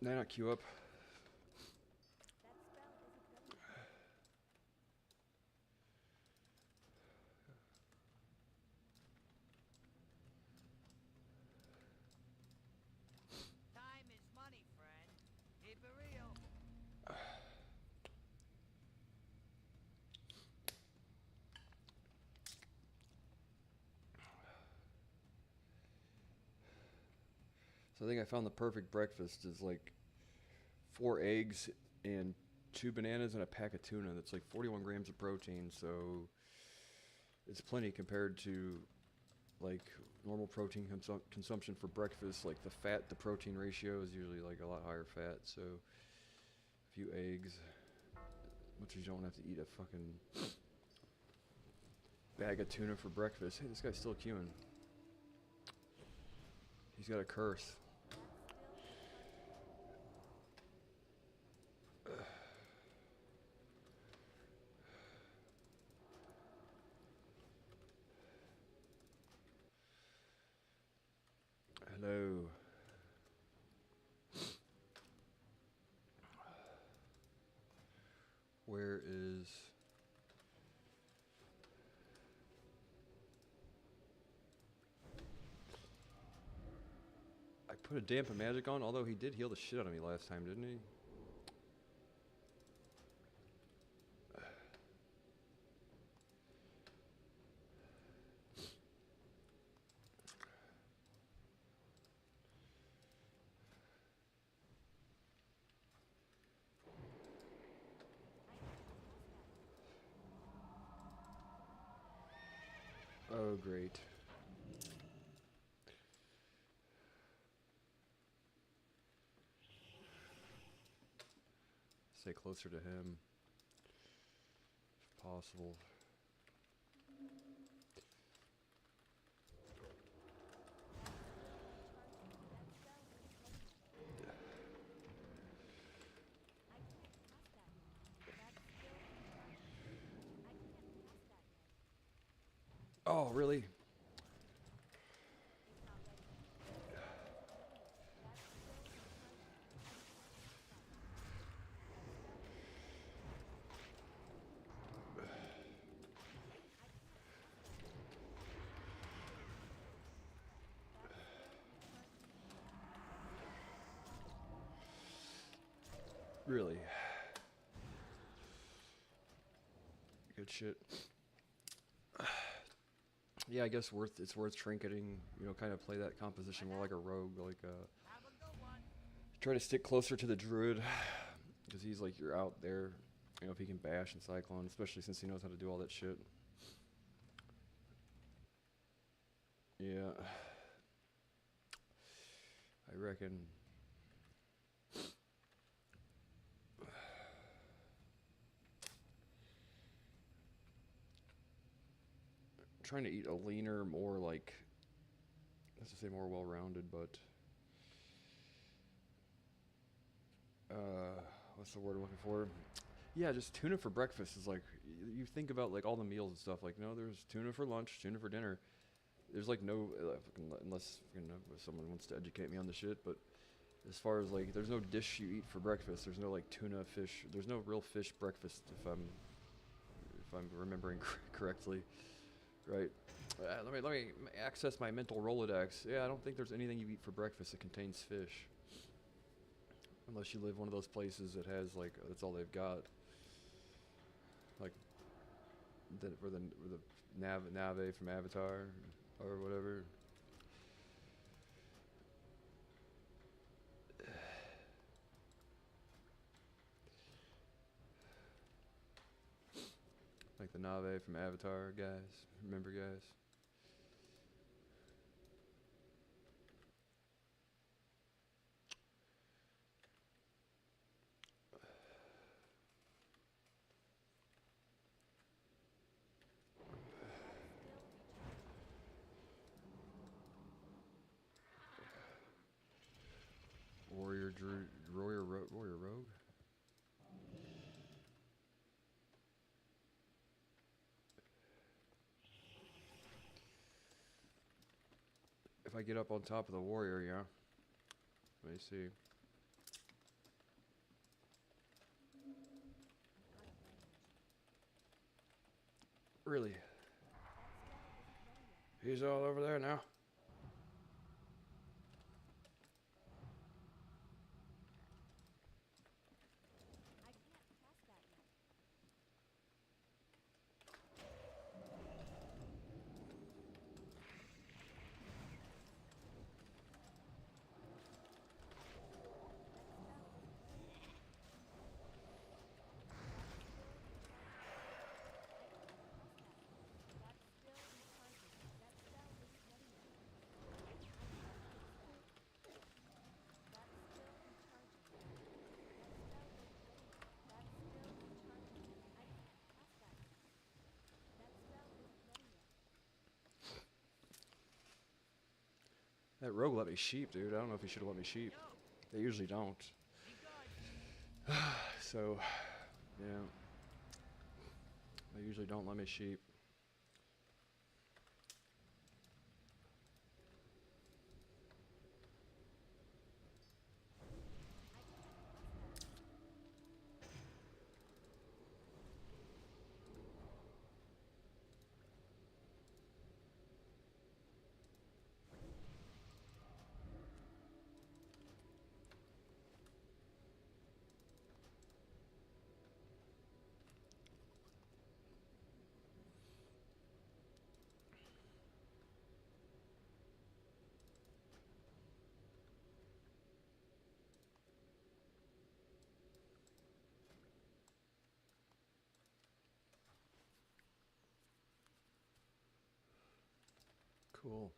Nah, not queue up. Time is money, friend. Keep it real. So I think I found the perfect breakfast. Is like 4 eggs and 2 bananas and a pack of tuna. That's like 41 grams of protein. So it's plenty compared to like normal protein consumption for breakfast. Like the fat to protein ratio is usually like a lot higher fat. So a few eggs, much as you don't have to eat a fucking bag of tuna for breakfast. Hey, this guy's still queuing. He's got a curse. Hello. Where is... I put a dampen magic on, although he did heal the shit out of me last time, didn't he? Oh, great. Stay closer to him, if possible. Oh, really? Really? Good shit. Yeah, I guess it's worth trinketing. You know, kind of play that composition more like a rogue. Like Have a good one. try to stick closer to the druid, because he's like you're out there. You know, if he can bash and cyclone, especially since he knows how to do all that shit. Yeah, I reckon. Trying to eat a leaner, more like, let's just say more well-rounded, but what's the word I'm looking for? Yeah, just tuna for breakfast is like you think about like all the meals and stuff. Like no, there's tuna for lunch, tuna for dinner. There's like no unless someone wants to educate me on the shit. But as far as like, there's no dish you eat for breakfast. There's no like tuna, fish. There's no real fish breakfast if I'm remembering correctly. Right. Let me access my mental Rolodex. Yeah, I don't think there's anything you eat for breakfast that contains fish. Unless you live one of those places that has like that's all they've got. Like where the Nave from Avatar or whatever. Like the Nave from Avatar, guys. Remember, guys? Warrior Rogue? If I get up on top of the warrior, yeah. Let me see. Really? He's all over there now. That rogue let me sheep, dude. I don't know if he should have let me sheep. They usually don't. So, yeah. They usually don't let me sheep. Cool.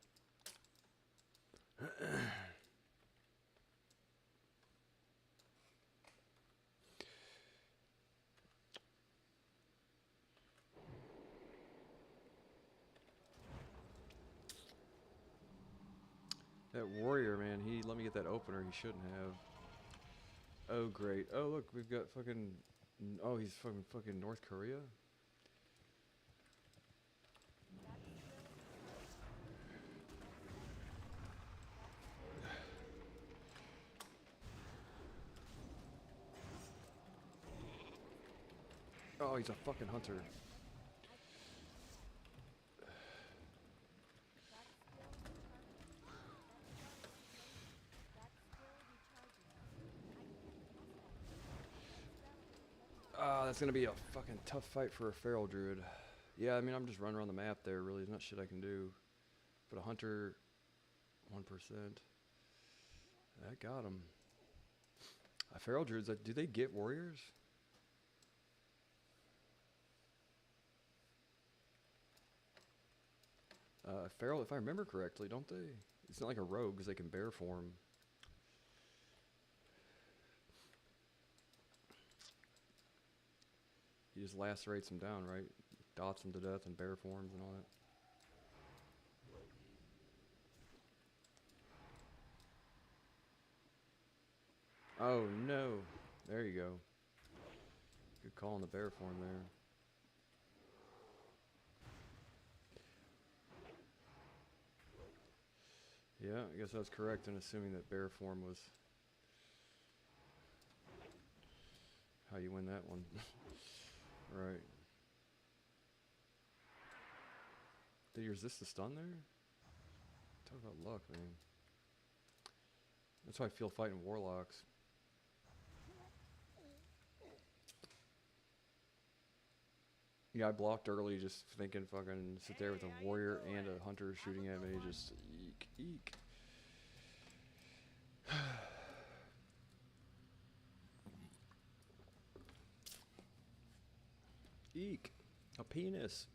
That warrior, man, he let me get that opener. He shouldn't have. Oh, great. Oh, look, we've got fucking... Oh, he's fucking North Korea? Oh, he's a fucking hunter. Ah, that's gonna be a fucking tough fight for a feral druid. Yeah, I mean, I'm just running around the map there, really. There's not shit I can do. But a hunter, 1%. That got him. Feral druids, do they get warriors? Feral, if I remember correctly, don't they? It's not like a rogue, because they can bear form. He just lacerates them down, right? Dots them to death in bear forms and all that. Oh no. There you go. Good call on the bear form there. Yeah, I guess I was correct in assuming that bear form was how you win that one. Right. Did he resist the stun there? Talk about luck, man. That's how I feel fighting warlocks. Yeah, I blocked early just thinking fucking sit there with a warrior and a hunter shooting at me. Just eek, eek. Eek. A penis.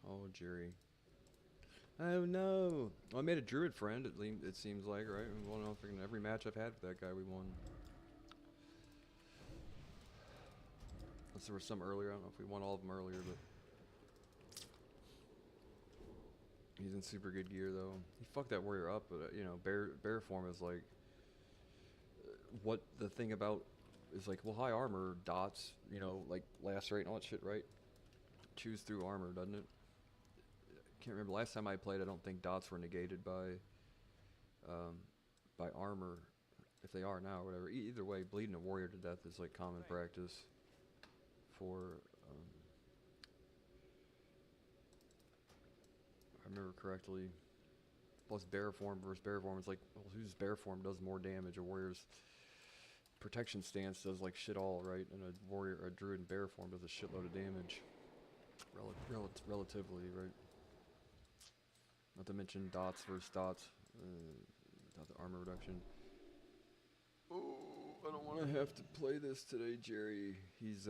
Oh, Jerry. Oh no! Well, I made a druid friend. It seems like, right? Well, no, freaking every match I've had with that guy, we won. Unless there was some earlier. I don't know if we won all of them earlier, but he's in super good gear though. He fucked that warrior up, but you know, bear form is like what the thing about is like. Well, high armor dots, you know, like lacerate and all that shit, right? Choose through armor, doesn't it? can't remember last time I played. I don't think dots were negated by armor. If they are now, or whatever. Either way, bleeding a warrior to death is like common practice for. If I remember correctly. Plus bear form versus bear form. It's like, well, whose bear form does more damage? A warrior's protection stance does like shit all, right? And a warrior, a druid in bear form does a shitload of damage. Relatively, right? Not to mention dots versus dots. Without the armor reduction. Oh, I don't want to have to play this today, Jerry. He's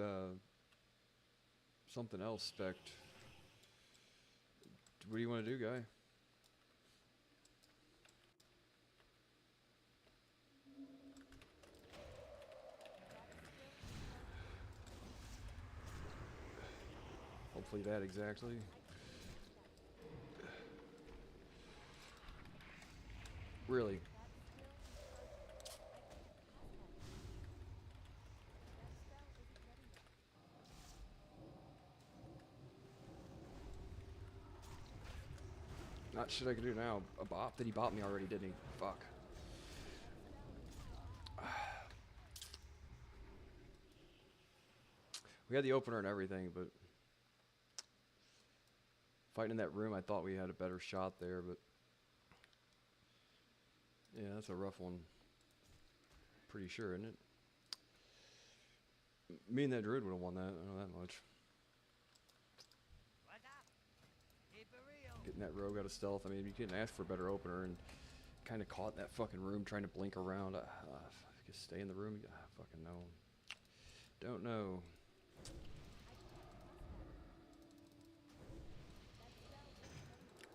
something else spec'd. What do you want to do, guy? Hopefully that exactly. Really? Not shit I can do now. A bop? Did he bop me already, didn't he? Fuck. We had the opener and everything, but fighting in that room, I thought we had a better shot there, but yeah, that's a rough one. Pretty sure, isn't it? Me and that druid would have won that. I know that much. What up? Keep it real. Getting that rogue out of stealth. I mean, you couldn't ask for a better opener, and kind of caught in that fucking room trying to blink around. Just stay in the room. Fucking know. Don't know.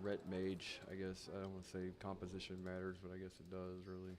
Ret mage, I guess. I don't want to say composition matters, but I guess it does, really.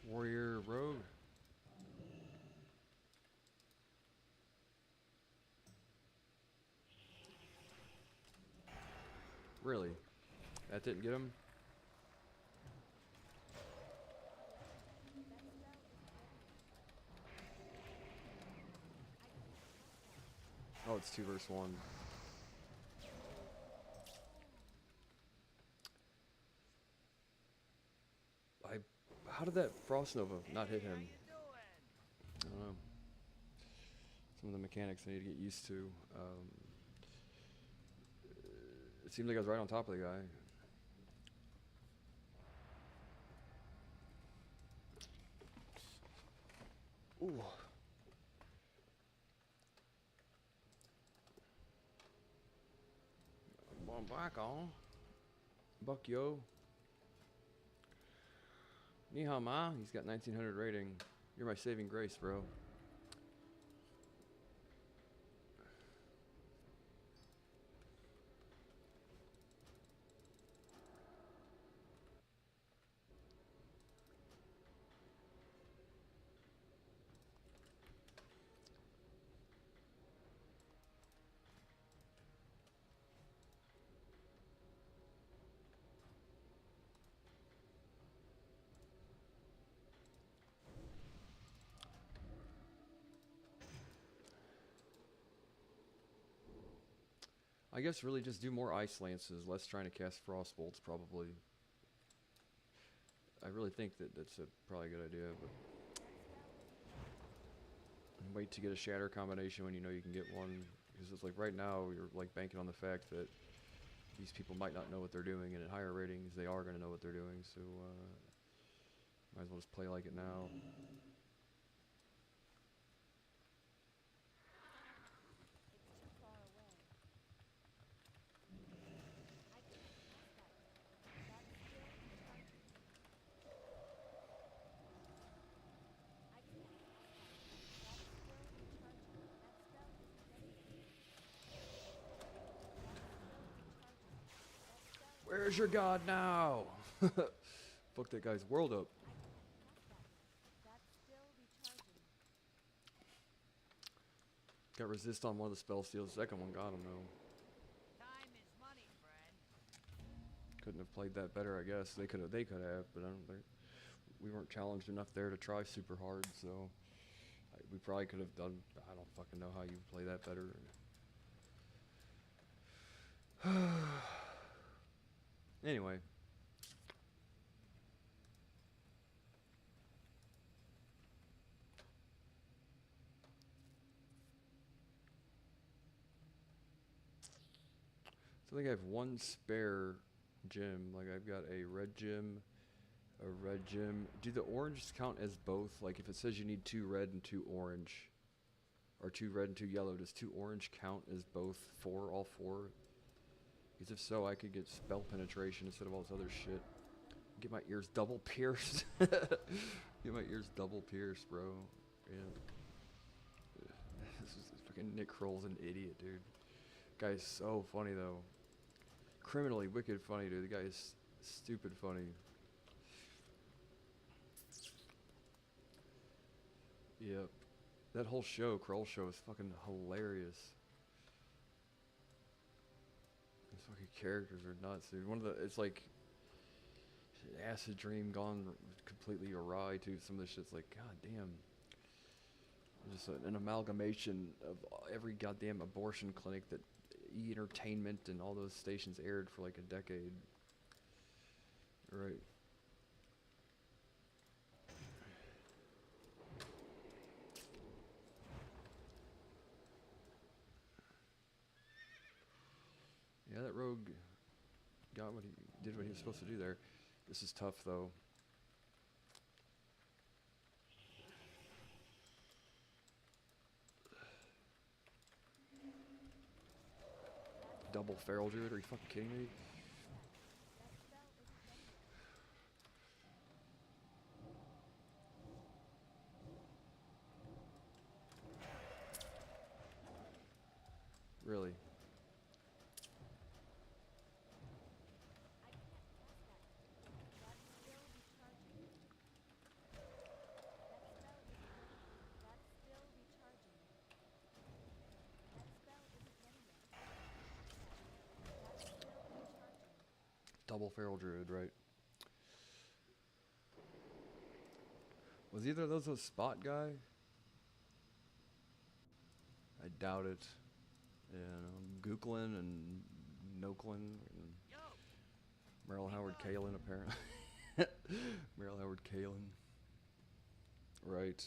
Warrior rogue. Really? That didn't get him? Oh, it's 2 versus 1. How did that Frost Nova not hit him? How you doing? I don't know. Some of the mechanics I need to get used to. It seemed like I was right on top of the guy. Ooh. Going back on. Buck yo. Ni hao ma. He's got 1900 rating. You're my saving grace, bro. I guess really just do more ice lances, less trying to cast frost bolts probably. I really think that that's probably a good idea, but wait to get a shatter combination when you know you can get one, because it's like right now you're like banking on the fact that these people might not know what they're doing, and at higher ratings they are going to know what they're doing, so might as well just play like it now. Where's your god now? Fuck that guy's world up. Got resist on one of the spell steals. Second one got him though. Time is money, friend. Couldn't have played that better, I guess. They could have, but I don't think we weren't challenged enough there to try super hard. So we probably could have done. I don't fucking know how you play that better. Anyway. So I think I have one spare gem. Like I've got a red gem, a red gem. Do the oranges count as both? Like if it says you need 2 red and 2 orange, or 2 red and 2 yellow, does 2 orange count as both 4, all 4? Because if so, I could get spell penetration instead of all this other shit. Get my ears double pierced. Get my ears double pierced, bro. Yeah. This is fucking Nick Kroll's an idiot, dude. Guy's so funny though. Criminally wicked funny, dude. The guy is stupid funny. Yep. That whole show, Kroll show, is fucking hilarious. These fucking characters are nuts, dude. It's like acid dream gone completely awry, too. Some of this shit's like, god damn. Just an amalgamation of every goddamn abortion clinic that E! Entertainment and all those stations aired for like a decade. Right. Yeah, that rogue got what he did what he was supposed to do there. This is tough though. Double feral druid? Are you fucking kidding me? Really? Double feral druid, right? Was either of those a spot guy? I doubt it. Yeah, Gooklin and Noklin and Yo, Merrill Howard Kalin apparently. Merrill Howard Kalin. Right.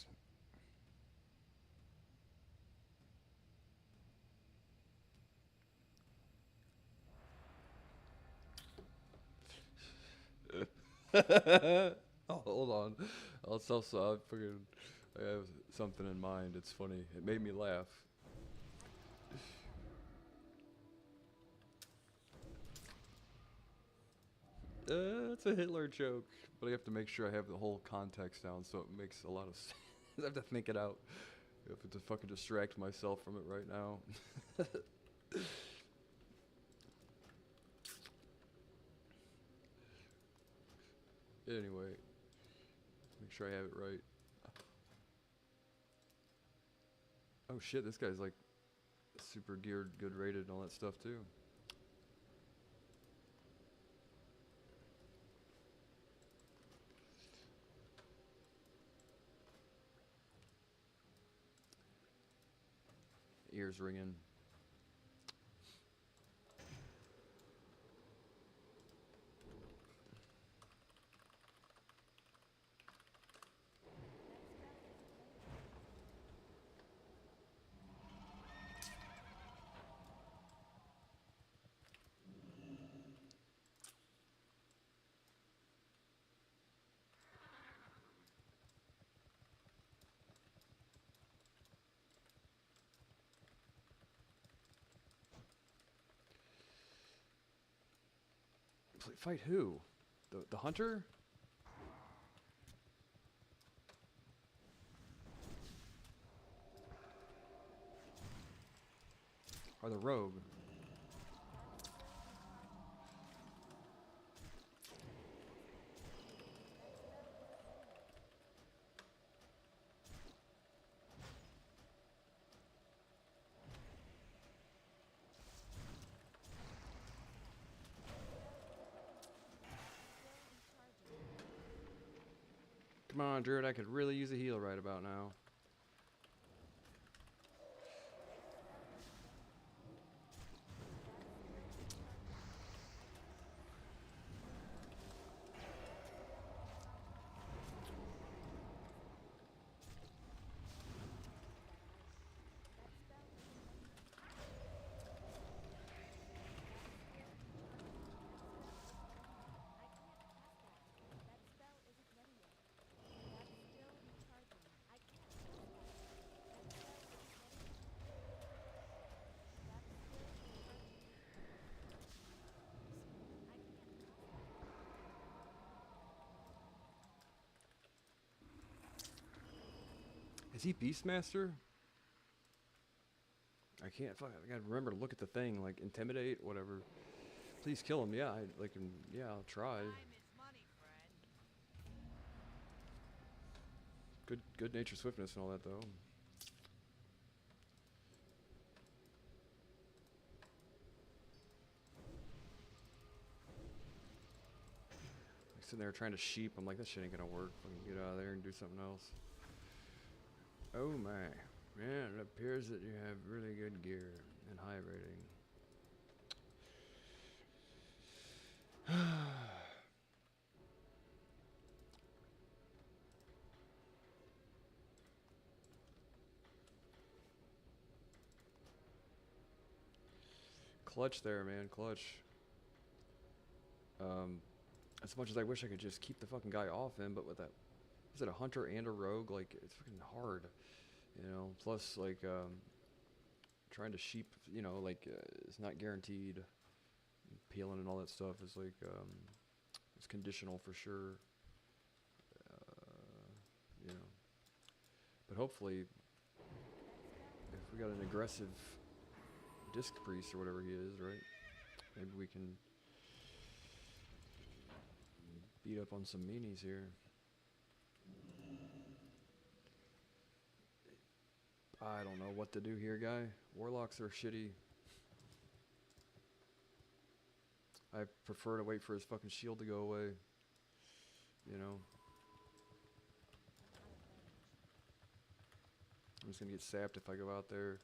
Oh, hold on. I have something in mind. It's funny. It made me laugh. It's a Hitler joke, but I have to make sure I have the whole context down so it makes a lot of sense. I have to think it out. I have to fucking distract myself from it right now. Anyway, make sure I have it right. Oh shit, this guy's like super geared, good rated and all that stuff too. Ears ringing. Fight who? The hunter? Or the rogue? Come on, Druid, I could really use a heal right about now. Is he Beastmaster? I can't. Fuck, I gotta remember to look at the thing. Like intimidate, whatever. Please kill him. Yeah, yeah, I'll try. Time is money, friend. Good nature, swiftness, and all that though. Like sitting there trying to sheep. I'm like, that shit ain't gonna work. Fucking get out of there and do something else. Oh my. Man, it appears that you have really good gear and high rating. Clutch there, man, clutch. As much as I wish I could just keep the fucking guy off him, but with that, is it a hunter and a rogue? Like, it's fucking hard, you know. Plus, like, trying to sheep, you know, like, it's not guaranteed. Peeling and all that stuff is like, it's conditional for sure. You know, but hopefully, if we got an aggressive disc priest or whatever he is, right? Maybe we can beat up on some meanies here. I don't know what to do here, guy. Warlocks are shitty. I prefer to wait for his fucking shield to go away. You know? I'm just gonna get sapped if I go out there.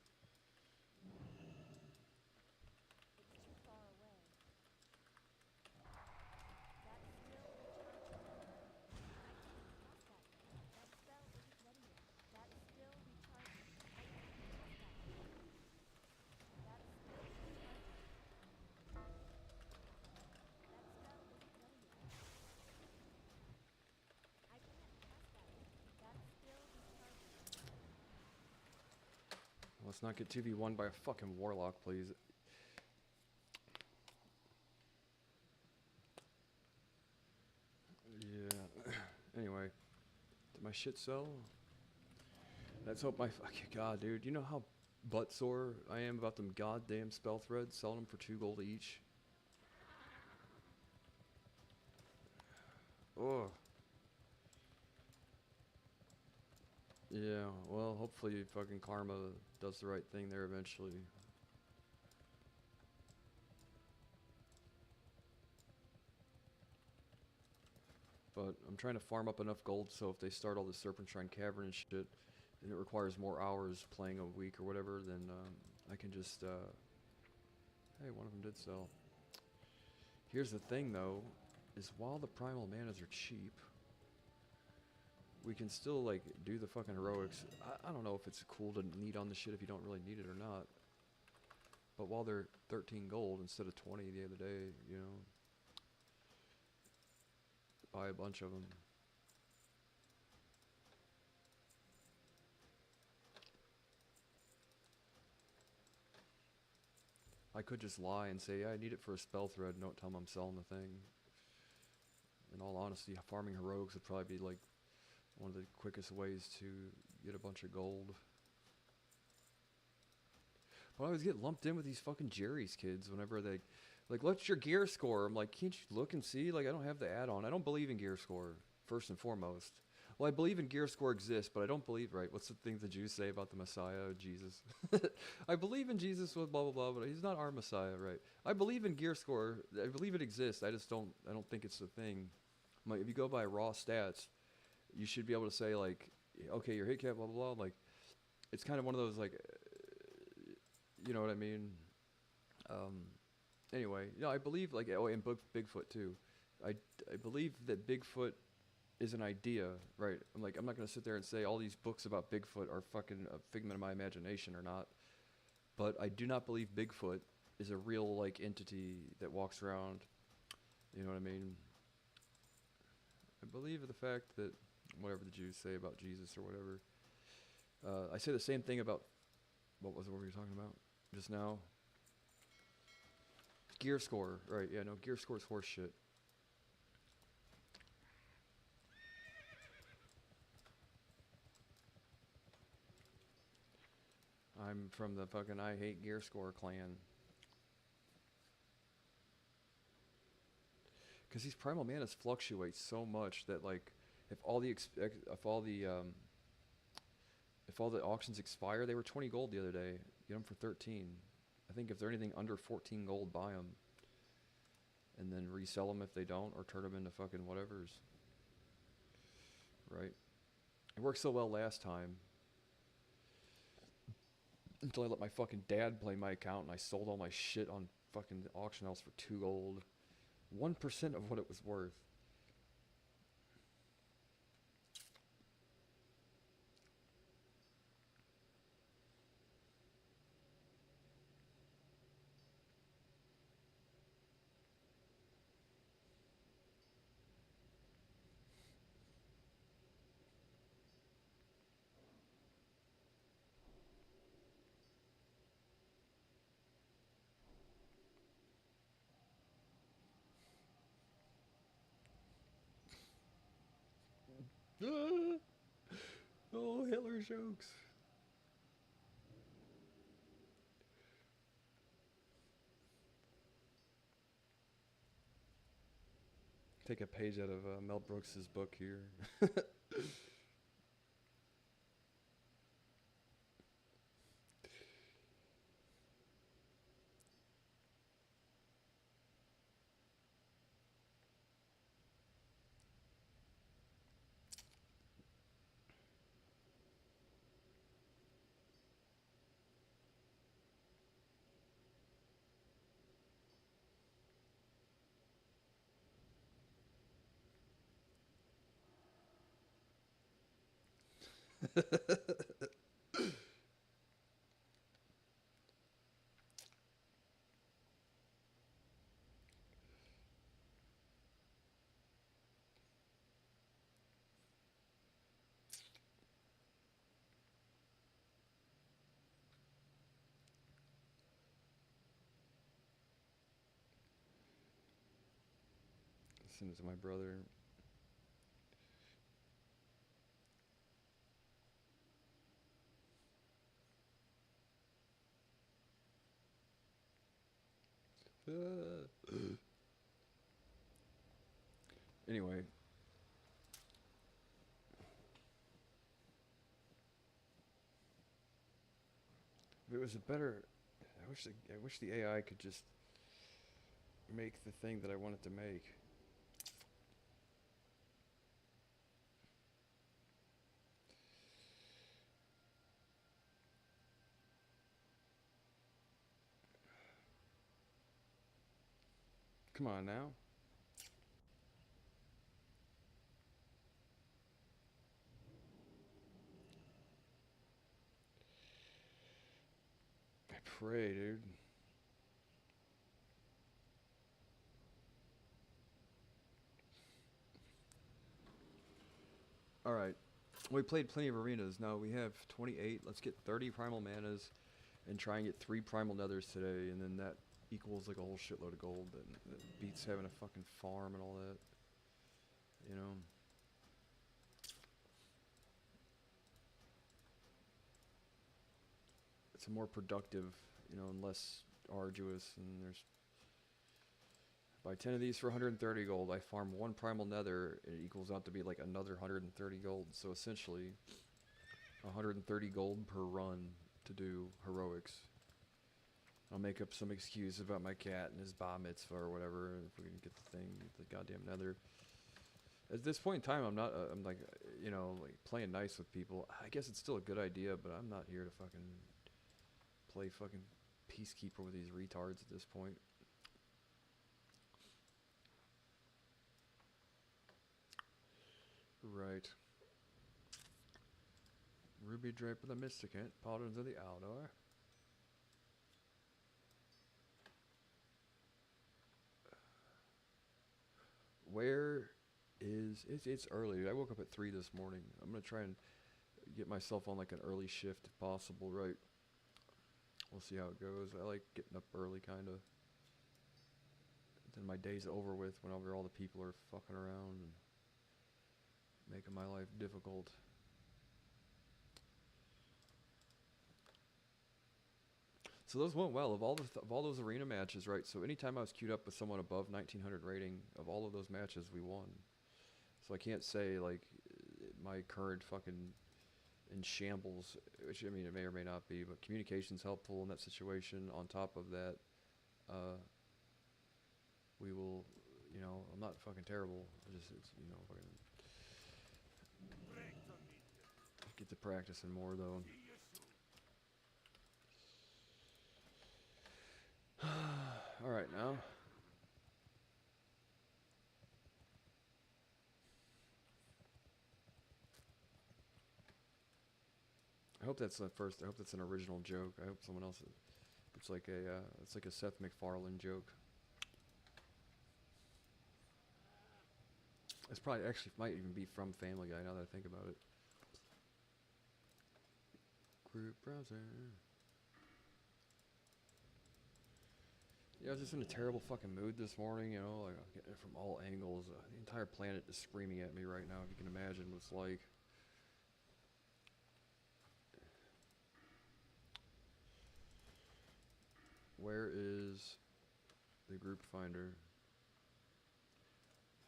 Let's not get 2v1 by a fucking warlock, please. Yeah. Anyway, did my shit sell? Let's hope my fucking god, dude. You know how butt sore I am about them goddamn spell threads, selling them for 2 gold each? Oh. Yeah, well, hopefully fucking karma does the right thing there eventually. But I'm trying to farm up enough gold so if they start all the Serpentine Cavern and shit, and it requires more hours playing a week or whatever, then I can just, hey, one of them did sell. Here's the thing though, is while the primal manas are cheap, we can still like do the fucking heroics. I don't know if it's cool to need on the shit if you don't really need it or not. But while they're 13 gold instead of 20 the other day, you know, buy a bunch of them. I could just lie and say, yeah, I need it for a spell thread, and don't tell them I'm selling the thing. In all honesty, farming heroics would probably be like one of the quickest ways to get a bunch of gold. But I always get lumped in with these fucking Jerry's kids whenever they, like, what's your gear score? I'm like, can't you look and see? Like, I don't have the add-on. I don't believe in gear score, first and foremost. Well, I believe in gear score exists, but I don't believe, right, what's the thing the Jews say about the Messiah, Jesus? I believe in Jesus with blah, blah, blah, but he's not our Messiah, right? I believe in gear score. I believe it exists. I don't think it's the thing. I'm like, if you go by raw stats, you should be able to say like, okay, your hit cap, blah blah blah. Like, it's kind of one of those like, you know what I mean? Um, anyway, I believe like and Bigfoot too. I believe that Bigfoot is an idea, right? I'm not gonna sit there and say all these books about Bigfoot are fucking a figment of my imagination or not. But I do not believe Bigfoot is a real like entity that walks around. You know what I mean? I believe the fact that whatever the Jews say about Jesus or whatever. I say the same thing about what were we talking about just now? Gear score, right? Yeah, no, gear score is horse shit. I'm from the fucking I hate gear score clan. Because these primal manas fluctuate so much that like if all the if all the auctions expire, they were 20 gold the other day. Get them for 13. I think if they're anything under 14 gold, buy them. And then resell them if they don't, or turn them into fucking whatevers. Right? It worked so well last time. Until I let my fucking dad play my account and I sold all my shit on fucking auction house for 2 gold. 1% of what it was worth. Oh, Hitler jokes. Take a page out of Mel Brooks's book here. Send it to my brother. Anyway. If it was a better... I wish the AI could just make the thing that I want it to make. Come on now. I pray, dude. Alright. We played plenty of arenas. Now we have 28. Let's get 30 primal manas and try and get 3 primal nethers today, and then that equals like a whole shitload of gold. And that beats having a fucking farm and all that. You know? It's a more productive, and less arduous, and there's... Buy 10 of these for 130 gold. I farm 1 primal nether. It equals out to be like another 130 gold. So essentially, 130 gold per run to do heroics. I'll make up some excuse about my cat and his bar mitzvah or whatever if we can get the thing, get the goddamn nether. At this point in time, I'm not. I'm like, you know, like playing nice with people. I guess it's still a good idea, but I'm not here to fucking play fucking peacekeeper with these retards at this point. Right. Ruby Draper the Mysticant, Paladins of the Aldor. Where is it's early. Dude. I woke up at 3 this morning. I'm gonna try and get myself on like an early shift if possible, right? We'll see how it goes. I like getting up early kinda. Then my day's over with whenever all the people are fucking around and making my life difficult. So those went well. Of all those arena matches, right? So anytime I was queued up with someone above 1900 rating, of all of those matches, we won. So I can't say like my current fucking in shambles, which I mean it may or may not be, but communication's helpful in that situation. On top of that, we will, you know, I'm not fucking terrible. It's you know, fucking get to practicing more though. All right, now. I hope that's the first. I hope that's an original joke. I hope someone else. It's like a Seth MacFarlane joke. It's probably actually might even be from Family Guy now that I think about it. Group browser. Yeah, I was just in a terrible fucking mood this morning, you know, like I'm getting it from all angles. The entire planet is screaming at me right now, if you can imagine what it's like. Where is the group finder?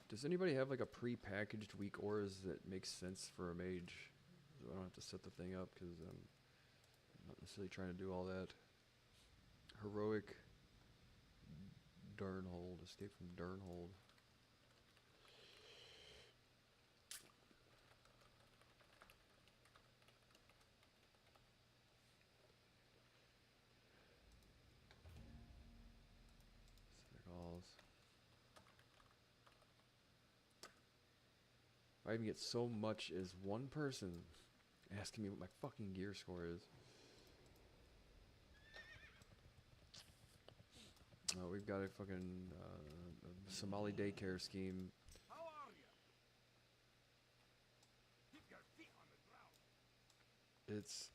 Does anybody have like a pre-packaged weak auras that makes sense for a mage? So I don't have to set the thing up because I'm not necessarily trying to do all that. Heroic Durnhold, escape from Durnhold. If I even get so much as one person asking me what my fucking gear score is. We've got a fucking Somali daycare scheme. How are you? Keep your feet on the ground. It's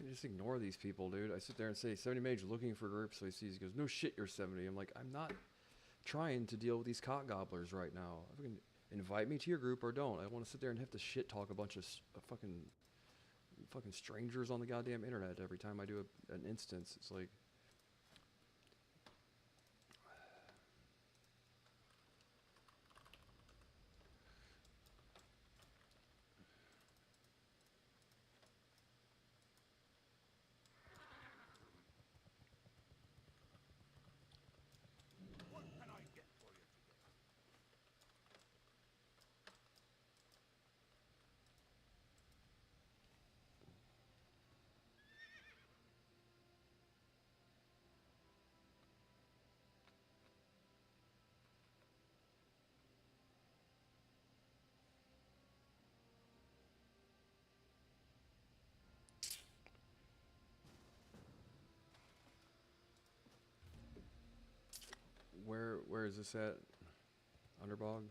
you just ignore these people, dude. I sit there and say 70 mage looking for groups, so he sees, he goes, no shit, you're 70. I'm like, I'm not trying to deal with these cock gobblers right now. Fucking invite me to your group or don't. I want to sit there and have to shit talk a bunch of fucking strangers on the goddamn internet every time I do an instance. It's like, What can I get for you today? where is this at? Underbog?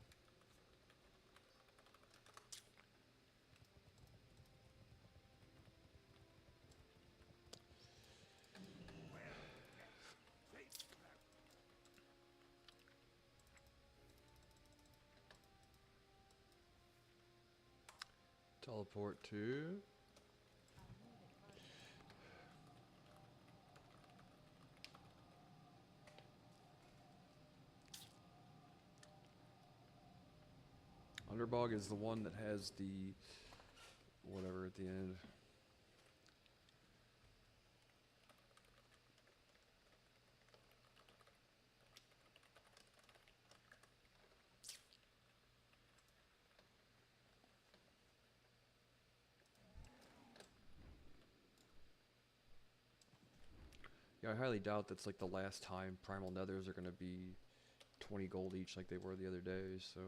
Teleport to Underbog is the one that has the whatever at the end. Yeah, I highly doubt that's like the last time Primal Nethers are gonna be 20 gold each like they were the other day, so.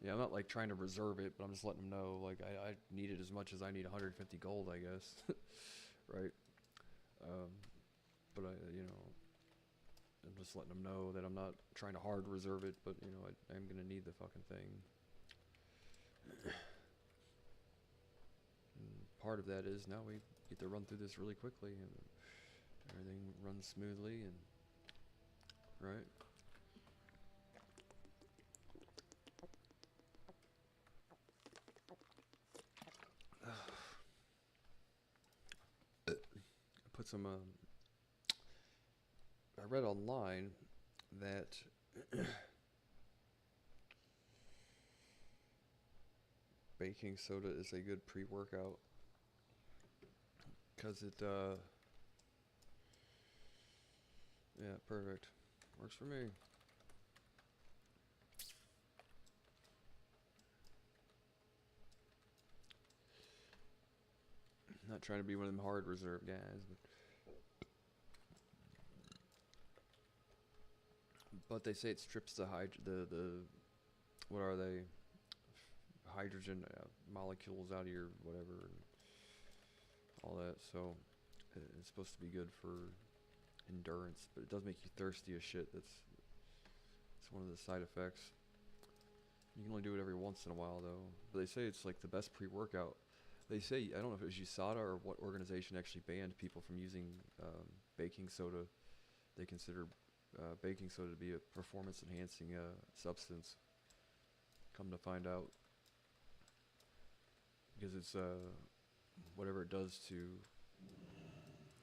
Yeah, I'm not like trying to reserve it, but I'm just letting them know, like, I need it as much as I need 150 gold, I guess. Right? But I'm just letting them know that I'm not trying to hard reserve it, but, I'm gonna need the fucking thing. And part of that is now we get to run through this really quickly and everything runs smoothly and, right? Put some, I read online that baking soda is a good pre-workout because it, yeah, perfect. Works for me. Not trying to be one of them hard reserve guys, but they say it strips the what are they? Hydrogen molecules out of your whatever and all that. So it's supposed to be good for endurance, but it does make you thirsty as shit. It's one of the side effects. You can only do it every once in a while though. But they say it's like the best pre-workout. They say, I don't know if it was USADA or what organization actually banned people from using baking soda. They consider baking soda to be a performance enhancing substance. Come to find out. Because it's whatever it does to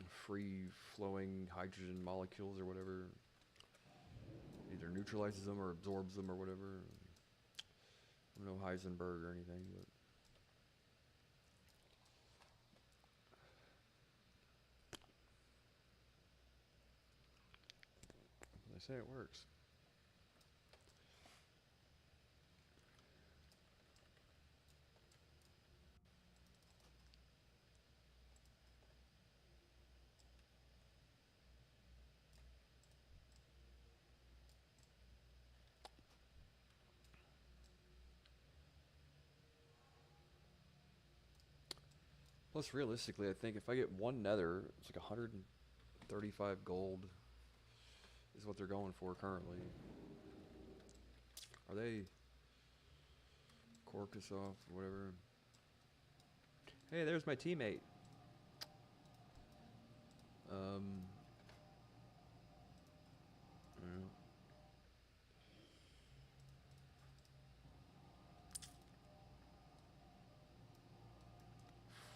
free flowing hydrogen molecules or whatever, either neutralizes them or absorbs them or whatever. I'm no Heisenberg or anything, but they say it works. Plus, realistically, I think if I get one nether, it's like 135 gold is what they're going for currently. Are they Corkusoft or whatever? Hey, there's my teammate. Yeah.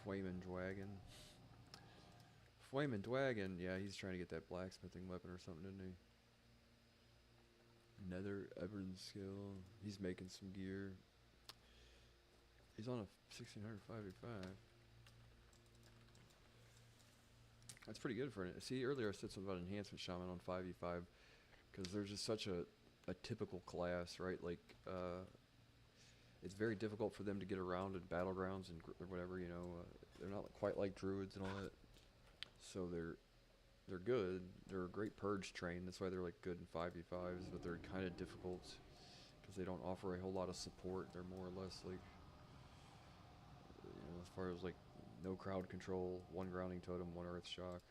Flamin' Dwagon. Flamin' Dwagon, yeah, he's trying to get that blacksmithing weapon or something, isn't he? Nether Everton skill. He's making some gear. He's on a 1605. That's pretty good for it. See, earlier I said something about enhancement shaman on 5v5 because they're just such a typical class, right? Like, it's very difficult for them to get around in battlegrounds and or whatever, they're not quite like druids and all that. So they're good. They're a great purge train. That's why they're like good in 5v5s, but they're kind of difficult because they don't offer a whole lot of support. They're more or less like, as far as like no crowd control, one grounding totem, one earth shock.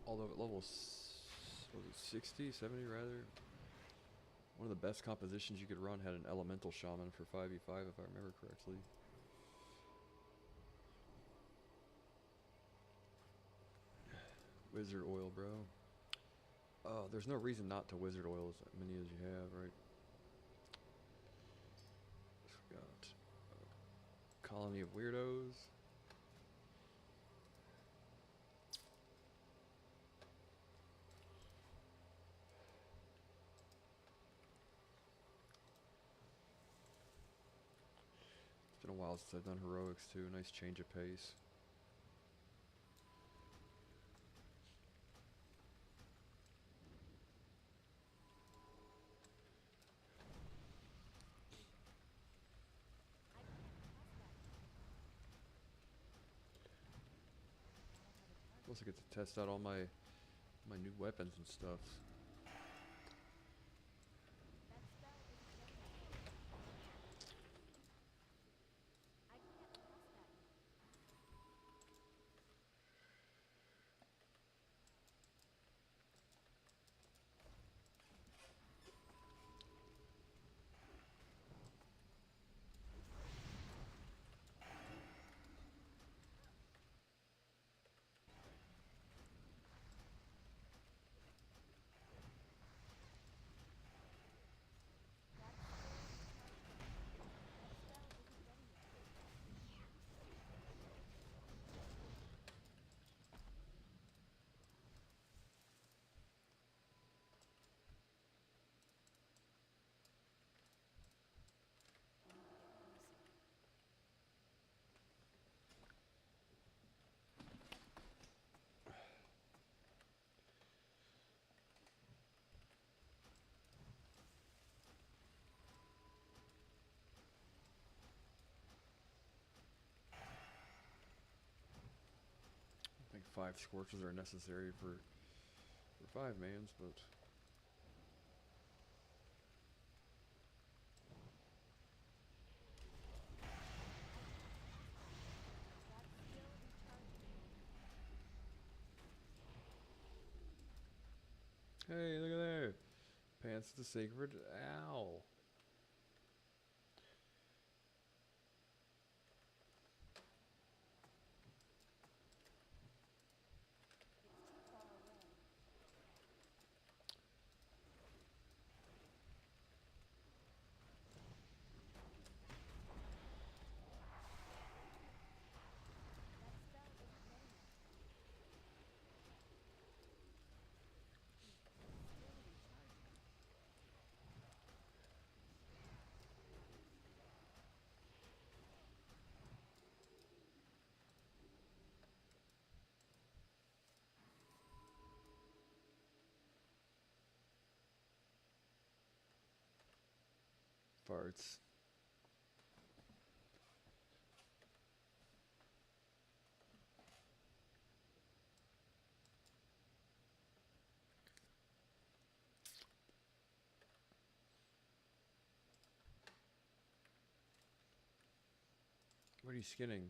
Although at level, what was it, 60, 70 rather? One of the best compositions you could run had an elemental shaman for 5v5 if I remember correctly. Wizard oil, bro. There's no reason not to wizard oil as many as you have, right? Got colony of weirdos. while since I've done heroics too. Nice change of pace. Plus I get to test out all my new weapons and stuff. I think 5 scorches are necessary for 5 mans, but hey, look at there. Pants the Sacred Owl. Farts. What are you skinning?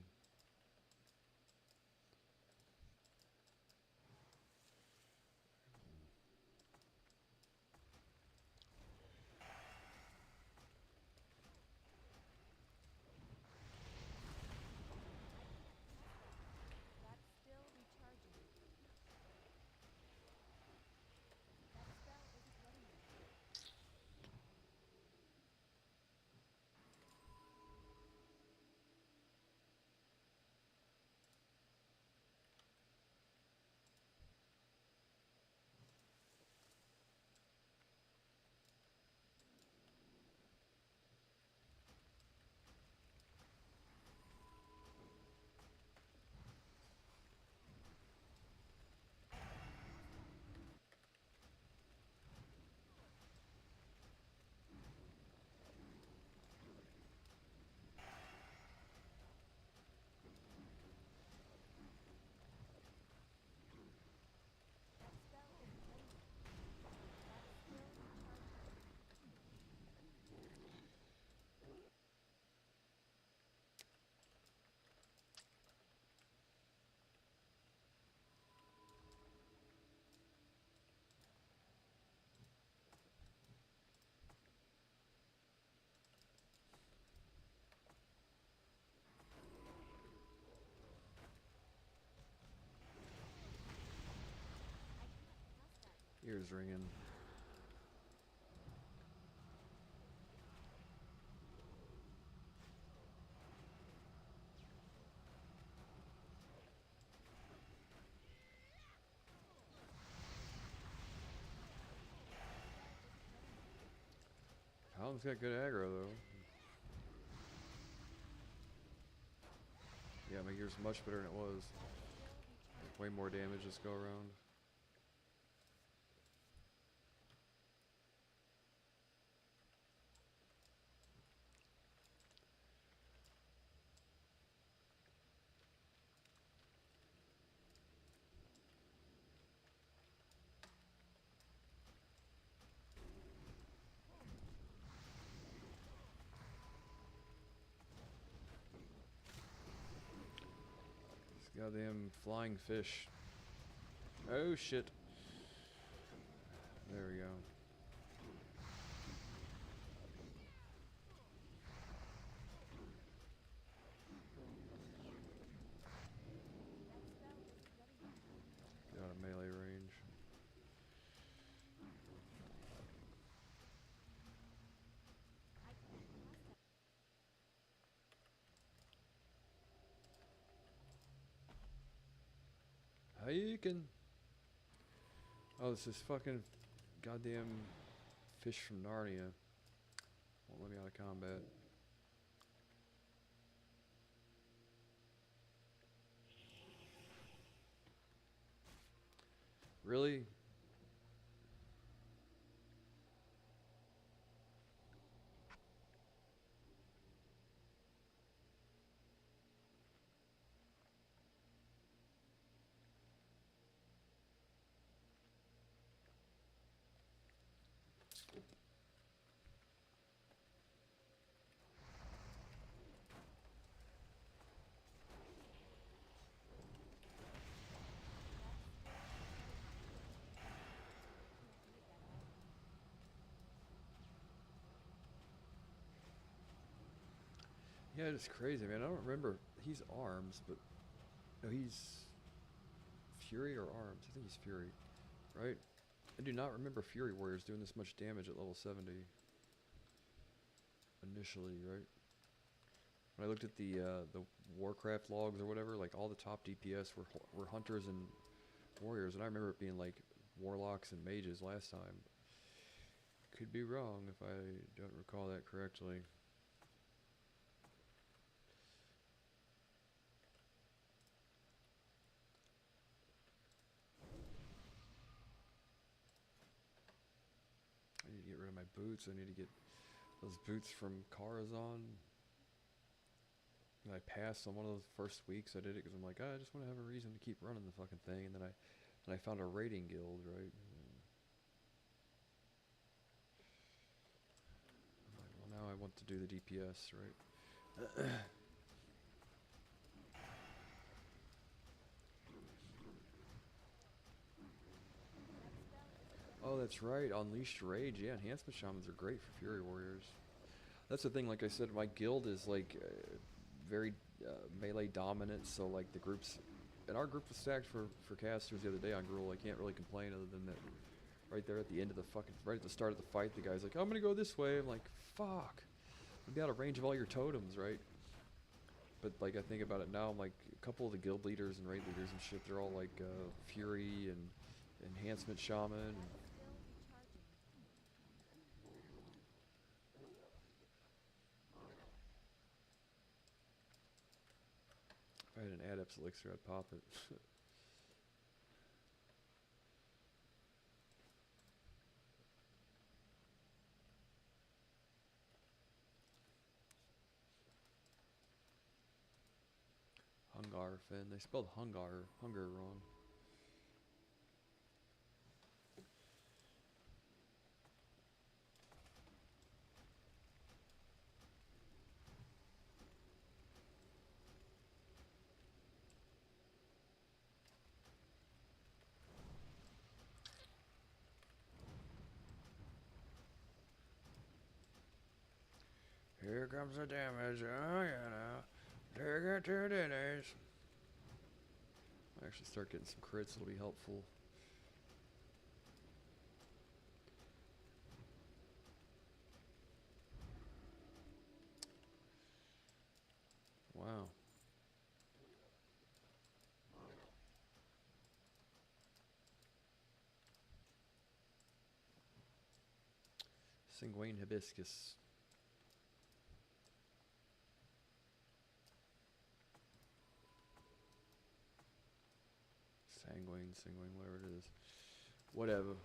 Ears ringing. Paladin's got good aggro though. Yeah, my gear's much better than it was. Like, way more damage this go around. These goddamn flying fish. Oh shit. There we go. Get out of melee range. How you can? Oh, this is fucking goddamn fish from Narnia. Won't let me out of combat. Really? Yeah, it's crazy, man. I don't remember. He's arms, but no, he's Fury or arms. I think he's Fury, right? I do not remember Fury Warriors doing this much damage at level 70 initially, right? When I looked at the Warcraft logs or whatever, like all the top DPS were hunters and warriors, and I remember it being like warlocks and mages last time. Could be wrong if I don't recall that correctly. I need to get rid of my boots. I need to get those boots from Corazon. And I passed on one of those first weeks I did it because I'm like, I just want to have a reason to keep running the fucking thing. And then I found a raiding guild, right? I'm like, well, now I want to do the DPS, right? Oh, that's right. Unleashed Rage. Yeah, enhancement shamans are great for Fury Warriors. That's the thing. Like I said, my guild is like very melee dominant. So like the groups, and our group was stacked for casters the other day on Gruul. I can't really complain other than that. Right there at the end of the fucking, right at the start of the fight, the guy's like, "I'm gonna go this way." I'm like, "Fuck!" You'd be out of range of all your totems, right? But like I think about it now, I'm like a couple of the guild leaders and raid leaders and shit. They're all like Fury and enhancement shaman. And if I had an Adept's elixir, I'd pop it. Hungar Finn. They spelled hunger wrong. Here comes the damage. Oh yeah, now. Take it to Denny's. I actually start getting some crits. It'll be helpful. Wow. Sanguine hibiscus. Ginseng wing, whatever it is. Whatever.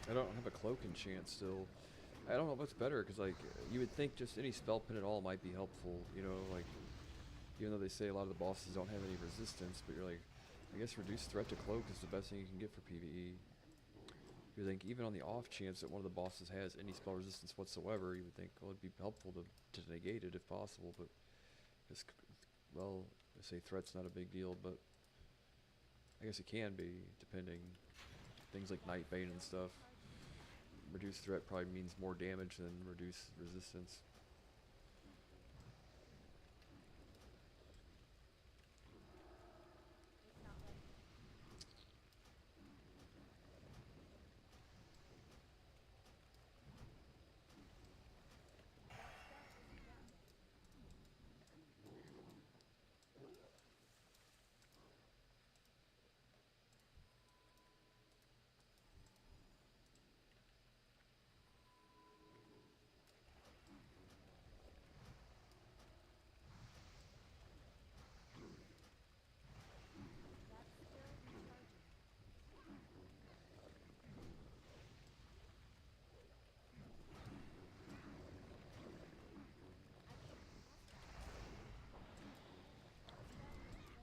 I don't have a cloak enchant still. I don't know what's better, because like you would think just any spell pin at all might be helpful, you know, like even though they say a lot of the bosses don't have any resistance, but you're like, I guess reduced threat to cloak is the best thing you can get for PvE. You think even on the off chance that one of the bosses has any spell resistance whatsoever, you would think, well, it'd be helpful to negate it if possible, but it's, well, they say threat's not a big deal, but I guess it can be, depending. Things like Nightbane and stuff. Reduced threat probably means more damage than reduced resistance.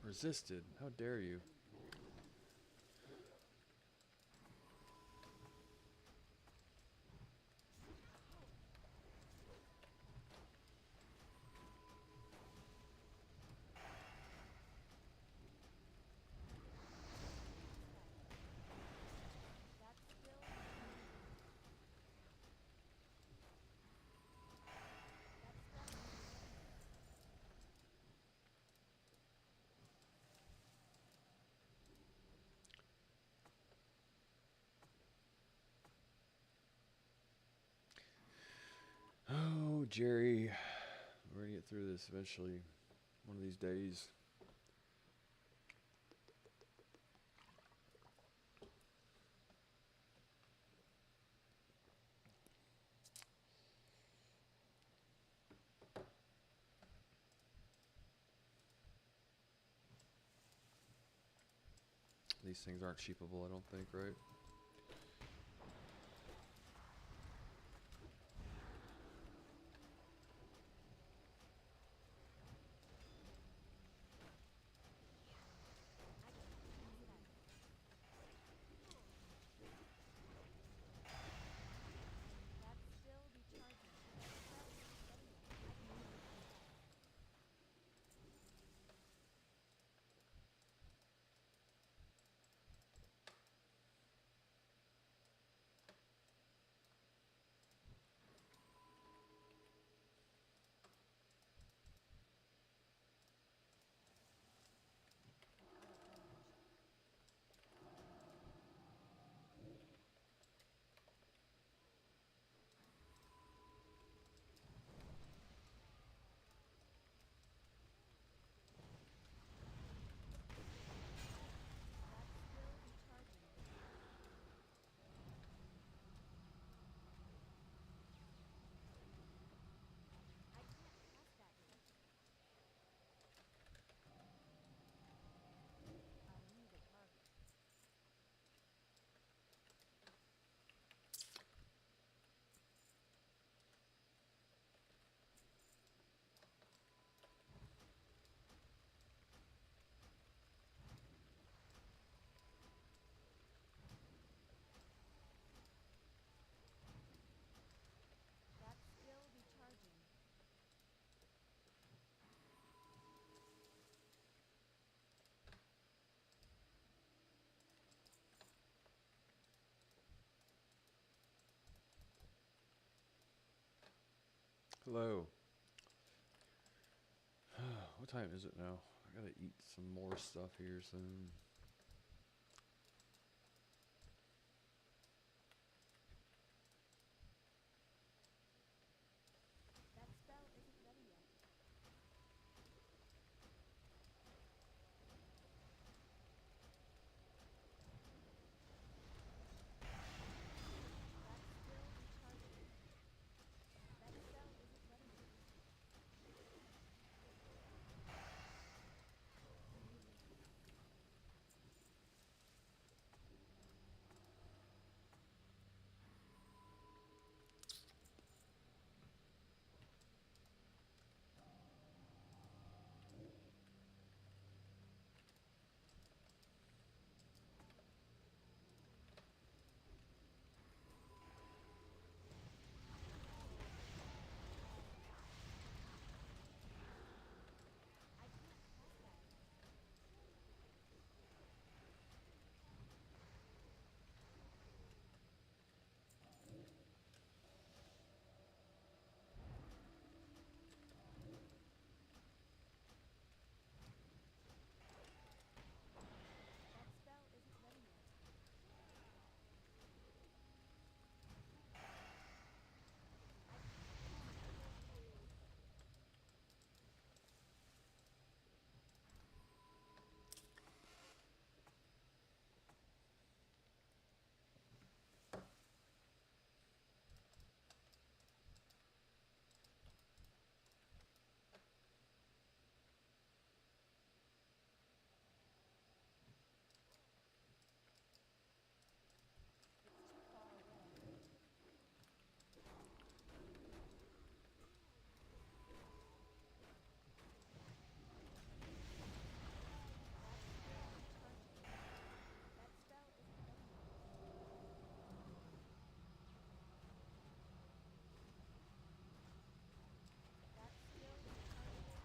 Resisted? How dare you? Oh, Jerry. We're gonna get through this eventually. One of these days. These things aren't cheapable, I don't think, right? Hello. What time is it now? I gotta eat some more stuff here soon. That spell isn't ready yet. That's still recharging. That spell isn't ready yet. I can't cast that yet. That spell isn't ready yet. I can't cast that yet. It's too far away. That's still recharging. That spell isn't ready yet. That's still recharging.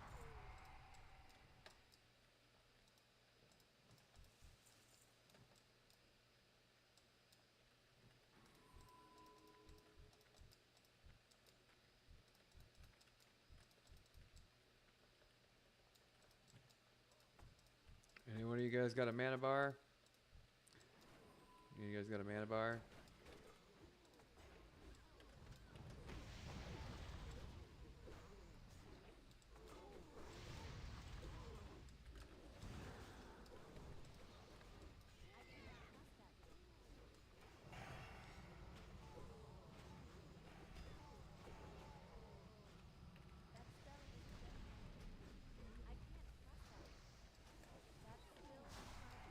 Any one of you guys got a mana bar? You guys got a mana bar? I can't cast that yet. That spell isn't ready yet. I can't cast that yet. That's still recharging.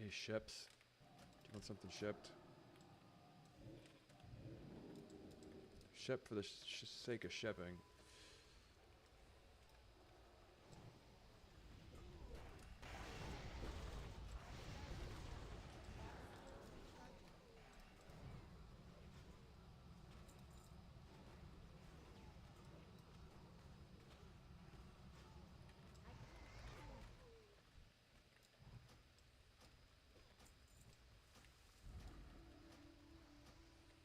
Any ships? Do you want something shipped? Ship for the sake of shipping.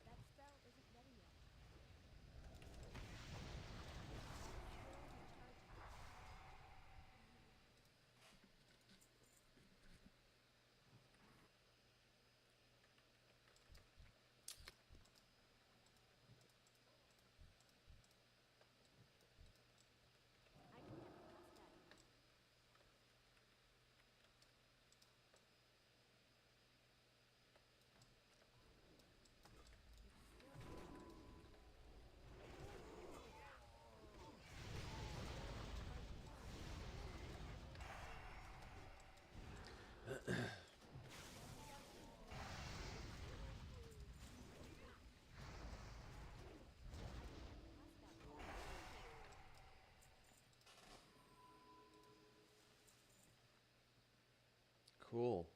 That spell isn't ready yet. That's still recharging. I can't cast that yet. That spell isn't ready yet. That's still recharging. I can't cast that yet. It's still recharging. That's still recharging. I can't cast that yet. Cool.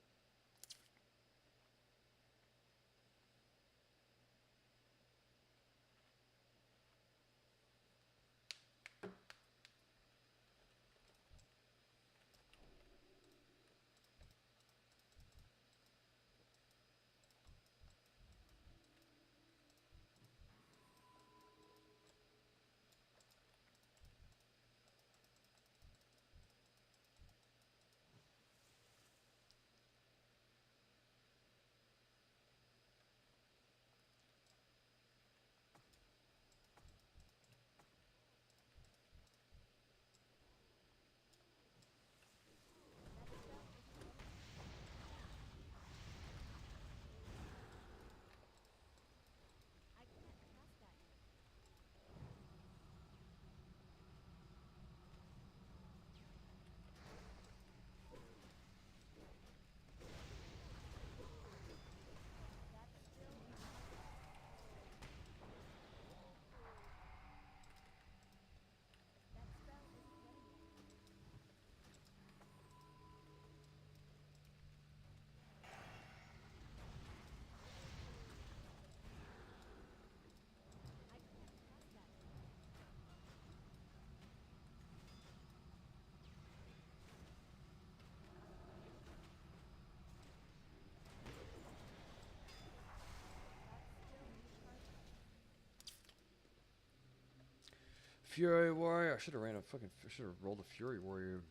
Fury Warrior. I should have should have rolled a Fury Warrior.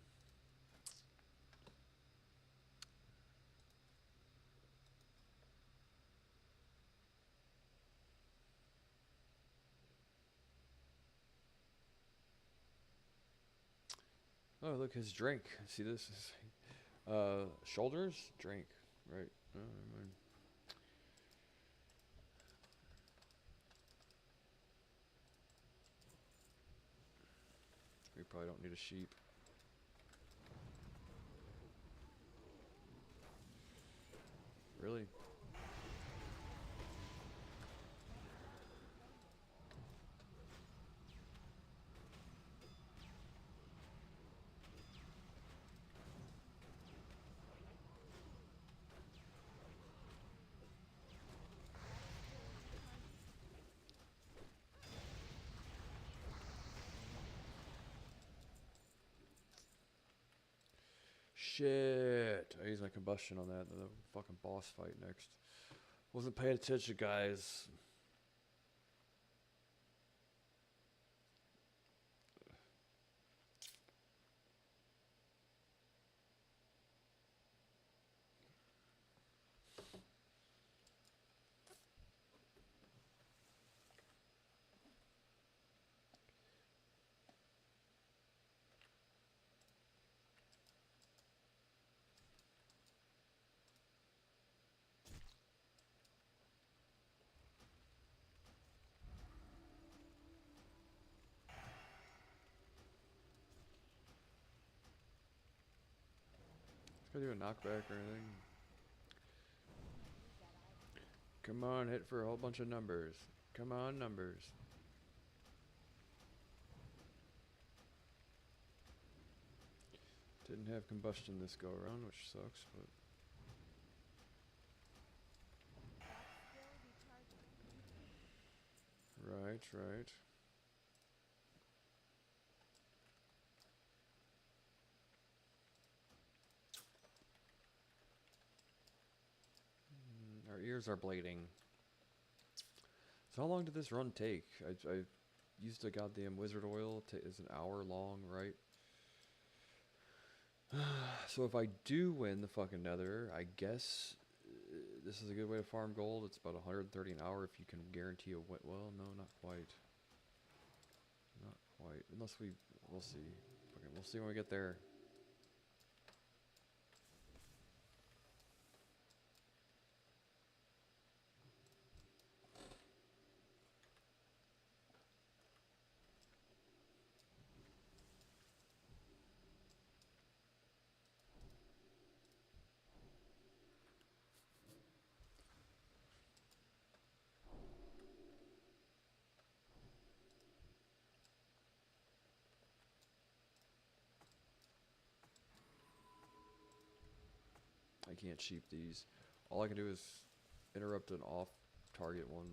Oh, look, his drink. See this? Shoulders? Drink. Right. Oh, never mind. We probably don't need a sheep. Really? Shit. I used my combustion on that. The fucking boss fight next. Wasn't paying attention, guys. Let's go do a knockback or anything. Come on, hit for a whole bunch of numbers. Come on, numbers. Didn't have combustion this go around, which sucks, but right, right. Our ears are bleeding. So how long did this run take? I used a goddamn wizard oil. It's an hour long, right? So if I do win the fucking nether, I guess this is a good way to farm gold. It's about 130 an hour if you can guarantee a win. Well, no, not quite. Not quite. Unless we'll see. Okay, we'll see when we get there. I can't sheep these. All I can do is interrupt an off-target one.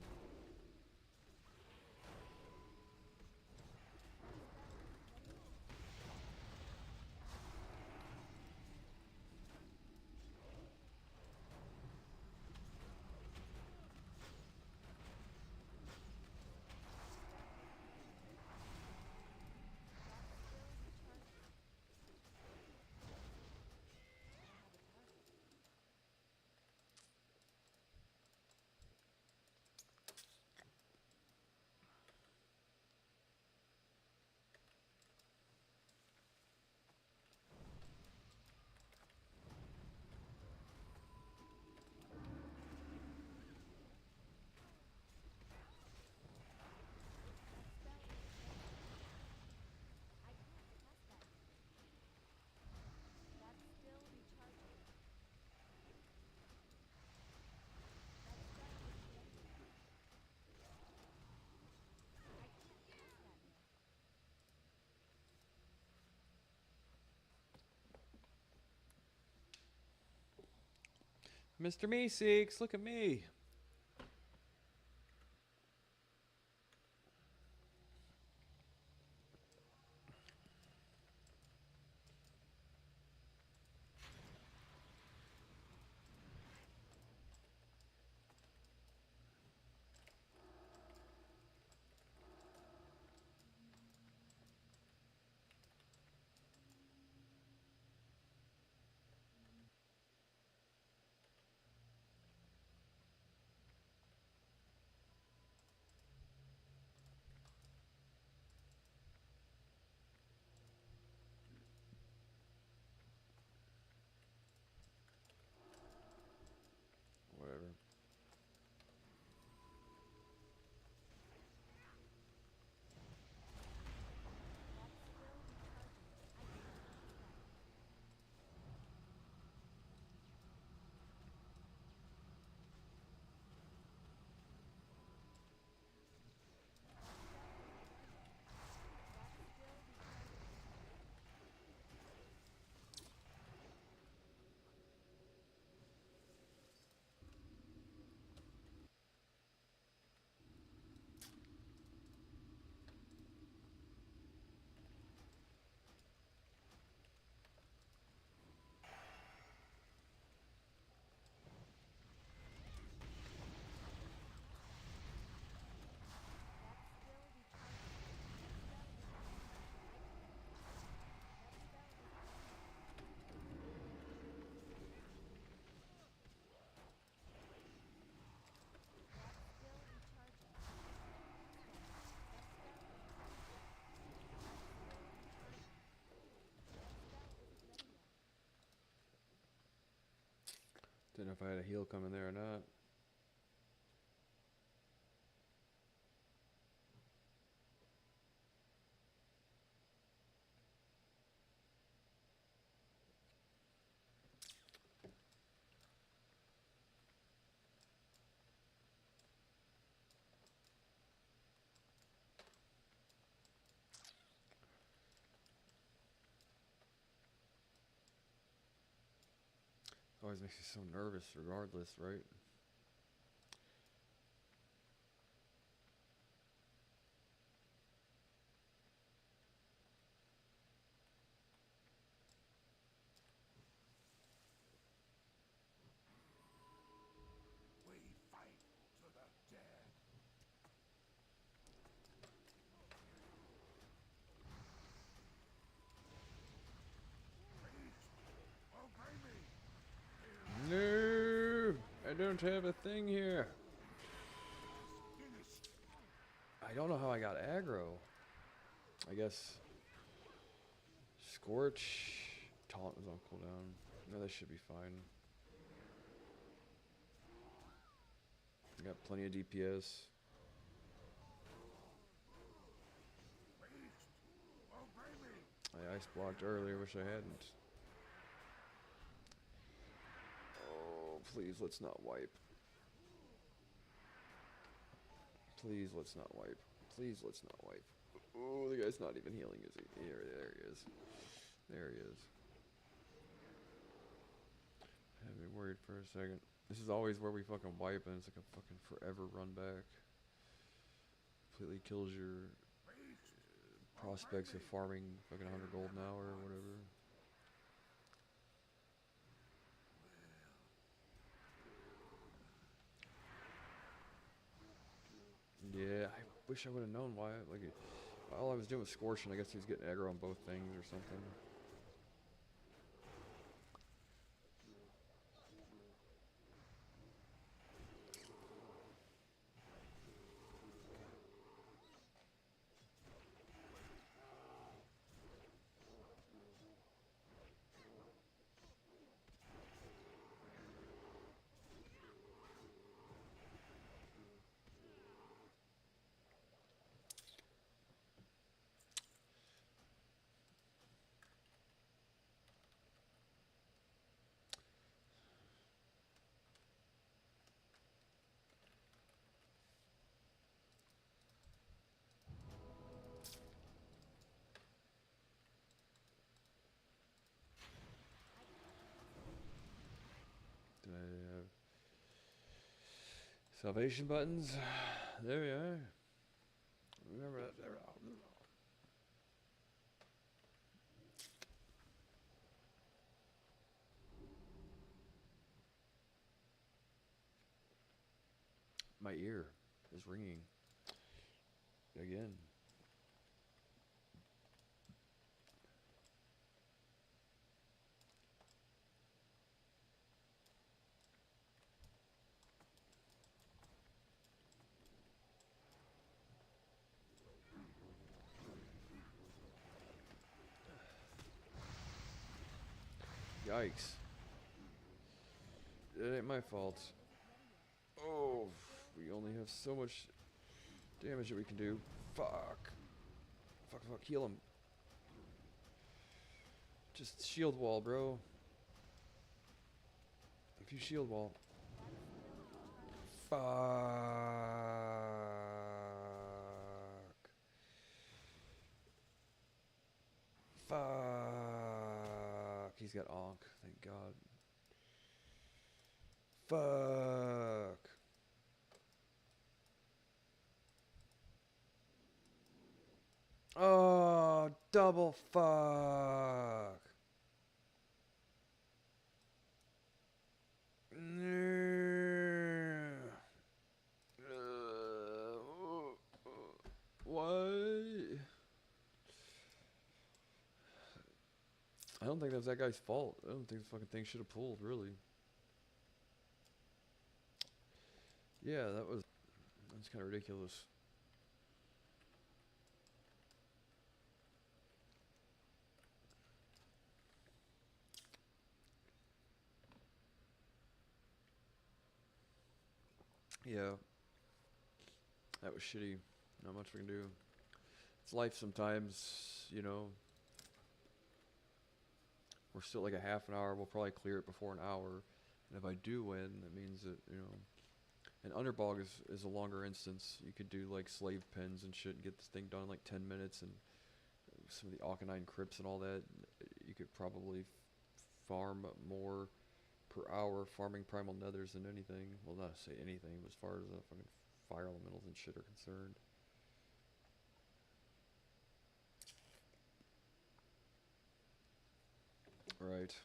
Mr. Meeseeks, look at me. Didn't know if I had a heal coming there or not. Always makes me so nervous regardless, right? We fight to the dead. Priest, obey me. No! I don't have a thing here. Finished. I don't know how I got aggro. I guess Scorch taunt was on cooldown. No, that should be fine. I got plenty of DPS. Priest, obey me. I ice blocked earlier, wish I hadn't. Oh, please let's not wipe. Please let's not wipe. Please let's not wipe. Oh, the guy's not even healing, is he? There he is. There he is. Had me worried for a second. This is always where we fucking wipe, and it's like a fucking forever run back. Completely kills your Priest, prospects of farming fucking 100 gold an hour or whatever. Yeah, I wish I would have known why. Like, all I was doing was scorching. I guess he was getting aggro on both things or something. Did I have salvation buttons? There we are. Remember that. My ear is ringing again. Yikes. It ain't my fault. Oh, we only have so much damage that we can do. Fuck. Fuck, heal him. Just shield wall, bro. If you shield wall. Fuck. Fuck. He's got Ankh, thank God. Fuck. Oh, double fuck. What? I don't think that was that guy's fault. I don't think the fucking thing should have pulled, really. Yeah, that's kind of ridiculous. Yeah, that was shitty. Not much we can do. It's life sometimes, you know. We're still like a half an hour. We'll probably clear it before an hour. And if I do win, that means that, you know. And Underbog is a longer instance. You could do like slave pens and shit and get this thing done in like 10 minutes. And some of the Alkanine crypts and all that, you could probably farm more per hour farming primal nethers than anything. Well, not to say anything, but as far as fucking fire elementals and shit are concerned. Right.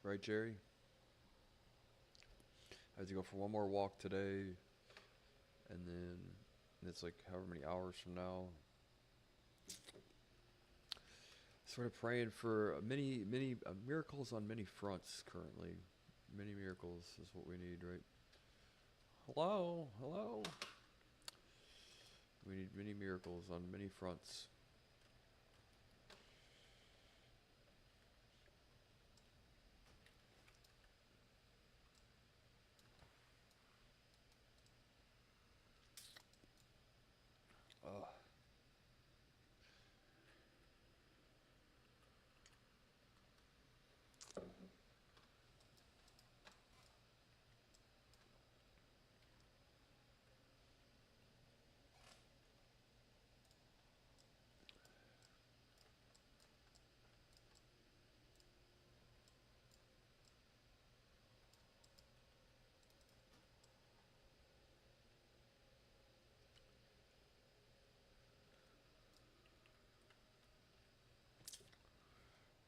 Right, Jerry? I have to go for one more walk today, and then it's like however many hours from now. Sort of praying for many miracles on many fronts currently. Many miracles is what we need, right? Hello, hello. We need many miracles on many fronts. Ugh.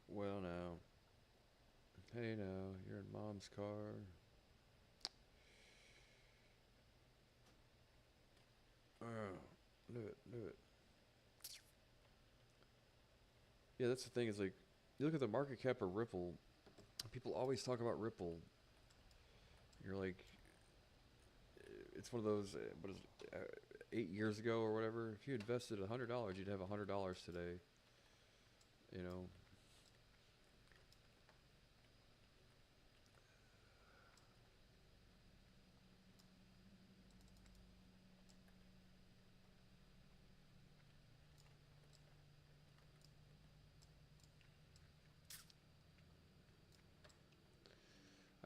Well, now. Hey, now, you're in Mom's car. Do it, do it. Yeah, that's the thing. Is like, you look at the market cap of Ripple. People always talk about Ripple. You're like, it's one of those. What is it, 8 years ago or whatever? If you invested $100, you'd have $100 today. You know.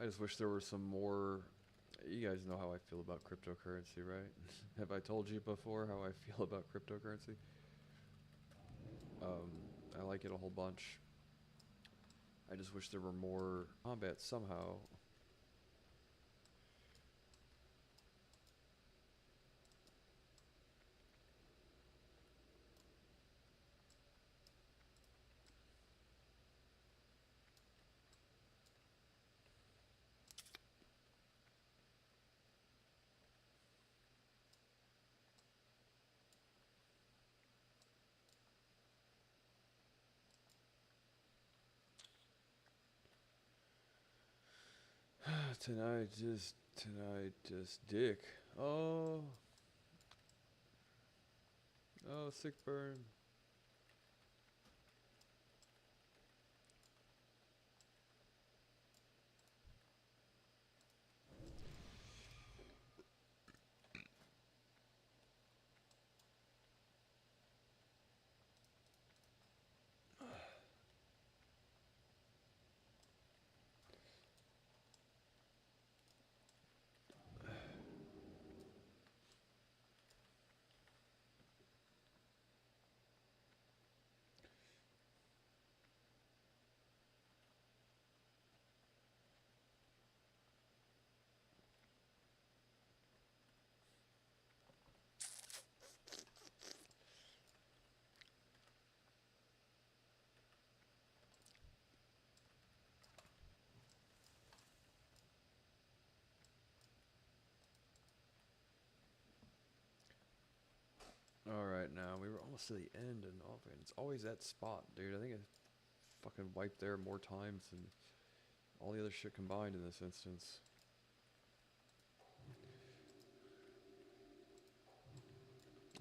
I just wish there were some more. You guys know how I feel about cryptocurrency, right? Have I told you before how I feel about cryptocurrency? I like it a whole bunch. I just wish there were more combat somehow. Tonight just dick. Oh, oh, sick burn. Alright, now we were almost to the end, and it's always that spot, dude. I think I fucking wiped there more times than all the other shit combined in this instance.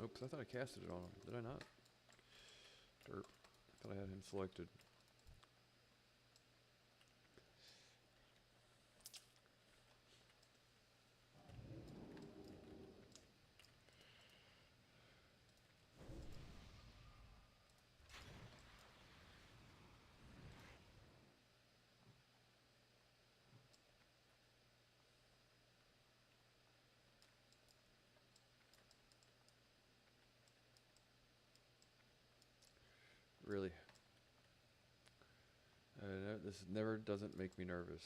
Oops, I thought I casted it on him. Did I not? Derp. I thought I had him selected. Really. This never doesn't make me nervous.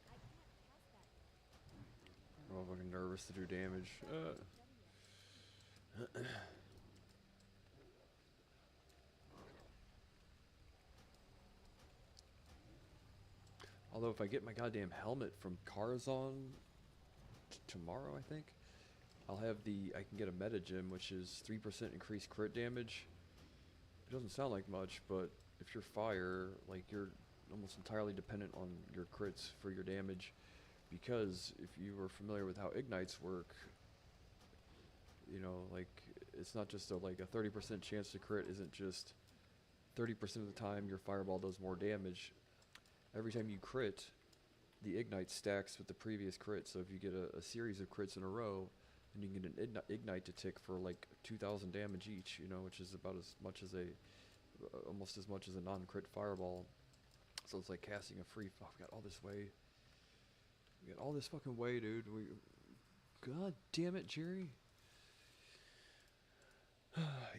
I can't cast that yet. I'm all fucking nervous to do damage. Ready yet. Although if I get my goddamn helmet from Karazhan tomorrow, I think, I'll have I can get a meta gem, which is 3% increased crit damage. It doesn't sound like much, but if you're fire, like, you're almost entirely dependent on your crits for your damage, because if you were familiar with how ignites work, you know, like, it's not just like a 30% chance to crit isn't just 30% of the time your fireball does more damage. Every time you crit, the ignite stacks with the previous crit. So if you get a series of crits in a row, and you can get an ignite to tick for like 2,000 damage each, you know, which is about as much as almost as much as a non-crit fireball. So it's like casting a free. Oh, we got all this way. We got all this fucking way, dude. God damn it, Jerry.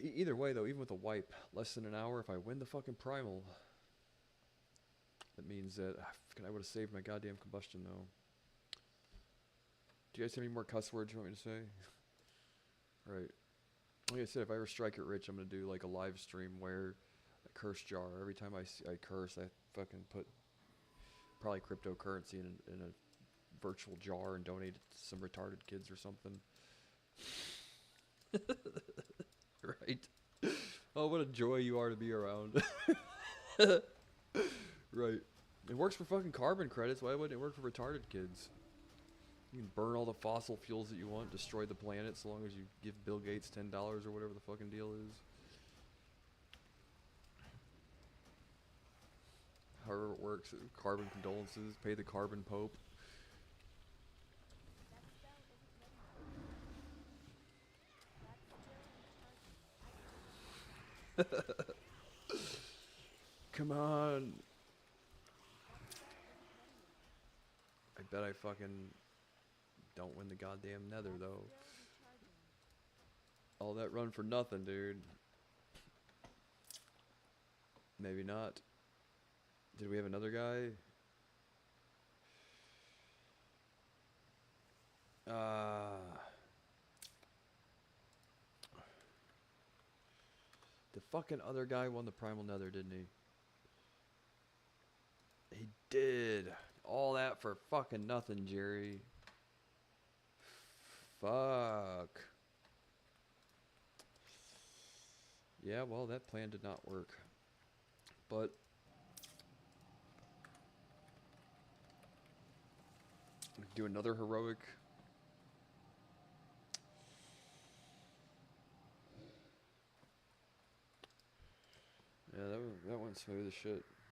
Either way, though, even with a wipe, less than an hour, if I win the fucking primal, that means that I would have saved my goddamn combustion, though. Do you guys have any more cuss words you want me to say? Right. Like I said, if I ever strike it rich, I'm going to do like a live stream where a curse jar. Every time I curse, I fucking put probably cryptocurrency in a virtual jar and donate it to some retarded kids or something. Right. Oh, what a joy you are to be around. Right. It works for fucking carbon credits. Why wouldn't it work for retarded kids? You can burn all the fossil fuels that you want, destroy the planet, so long as you give Bill Gates $10 or whatever the fucking deal is. However it works. Carbon condolences. Pay the carbon pope. That spell isn't ready yet. That's still in charging. Come on. That spell isn't ready yet. I bet I fucking don't win the goddamn nether, That's though. still in charging. All that run for nothing, dude. Maybe not. Did we have another guy? The fucking other guy won the Primal Nether, didn't he? He did. All that for fucking nothing, Jerry. Fuck. Yeah, well, that plan did not work. But do another heroic. Yeah, that went smooth as shit.